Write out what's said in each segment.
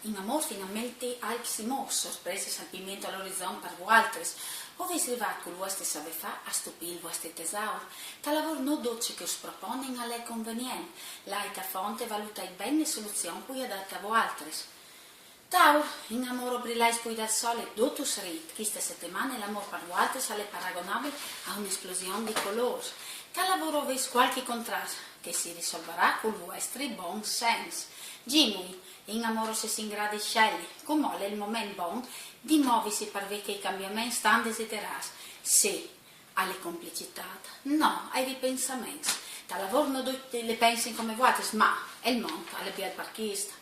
in amor finalmente alzimos, sorprese al pimento all'orizzonte per voaltres, ove arrivat con vostre sabe fa a stupir il vostro tesauro, tal lavoro no dolce che us proponen a lei convenient, laita fonte valutai bene soluzione cui adatta a voaltres. Taur, in amore brillais poi dal sole, dotus rit, queste settimane l'amor per voaltres sale paragonabile a un'esplosione di colori. Tal lavoro ves qualche contrasto, che si risolverà col vostro buon senso. Gimui, in amore se si in grado di scegliere, come è il momento buon di muoversi per vedere che i cambiamenti stanno desiderati. Sì, alle complicità, no, ai ripensamenti. Tal lavoro non tutti le pensano come voi, ma è il mondo, alle più parchista.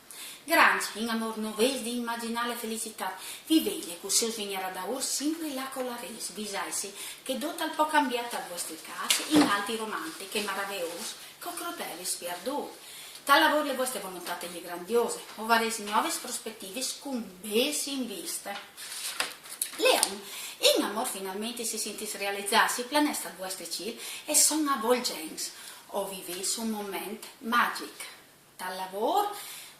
Grande, in amor non vedi di immaginare la felicità, vivete con se svignera da ora sempre là con la resa, visaisi che dotta un po' cambiata al vostro caso, in alti romantiche, meravigliosi, con crudeli spiarduri. Tal lavoro le vostre volontà gli grandiose, o varesi nuove prospettive con besi in vista. Leon, in amor finalmente si sentis realizzarsi, planesta al vostro cielo e sono avvolgenti, o vivesi un momento magico. Tal lavoro,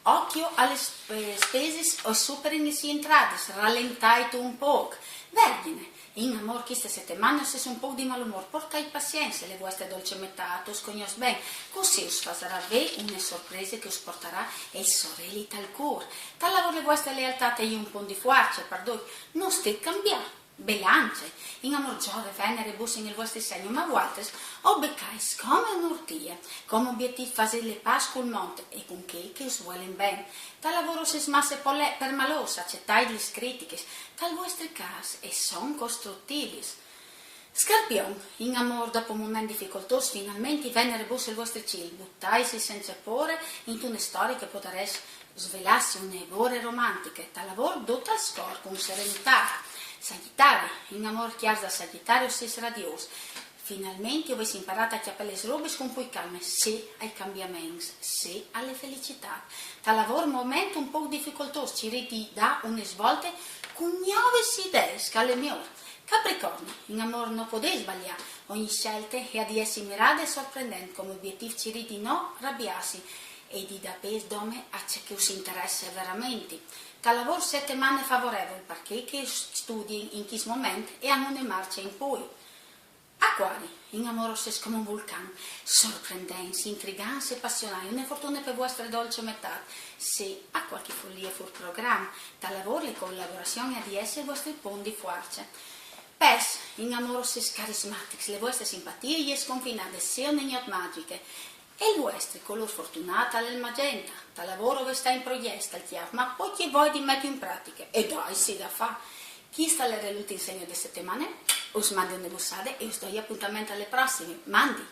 occhio alle spese o superi si entrate, rallentate un po'. Vergine, in amor queste settimane se un po' di malumor, portai pazienza, le vostre dolci metà, tu scognos ben, così us farà una sorpresa che us porterà il sorellita al cuore. Tal lavoro le vostre lealtà e un po' di forza, perdoi, non stai cambiando. Belance, in amor Giove, Venere, bussa nel vostro segno, ma voaltres o beccais come un'urtia, come obiettivo fare le pace col monte e con che us vuolen bene. Tal lavoro si smasse per malos, accettai le critiche, tal vostri casi e son costruttivi. Scorpion, in amor dopo un momento difficoltoso, finalmente Venere bussa il vostro cielo, buttaisi senza porre in una storia che potrà svelarsi un'evore romantica, tal lavoro dotta al score con serenità. Sagittario, in amor chiaro da Sagittario sei radioso. Finalmente avessi imparato a chiappare le robe con cui calme, sì ai cambiamenti, sì alle felicità. Tal lavoro momento un po' difficoltoso, ci riti da una svolta con nuove idee, scale migliori. Capricorno, in amor non potete sbagliare, ogni scelta è ad essere mirata e sorprendente, come obiettivo ci riti no arrabbiarsi e di da pes dome a ciò che us interessa veramente. Tal lavoro settimane favorevoli perché che studi in questo momento e hanno una marcia in poi. Acquari, in amore se come un vulcano, sorprendenti, intriganti e passionali, una fortuna per vostra dolce metà. Se a qualche follia fu il programma, tal lavoro le collaborazioni ad essere vostri punti di forza. Pes, in amore se carismatici, le vostre simpatie e sconfinate siano magiche. E il vostro color fortunata è il magenta, tal lavoro vi sta in proiesta il chiaro, ma poi chi vuoi di mettere in pratica? E dai, si da fa. Chi sta l'ultimo segno di settimana? Us mandi una bussata e us do appuntamento alle prossime. Mandi!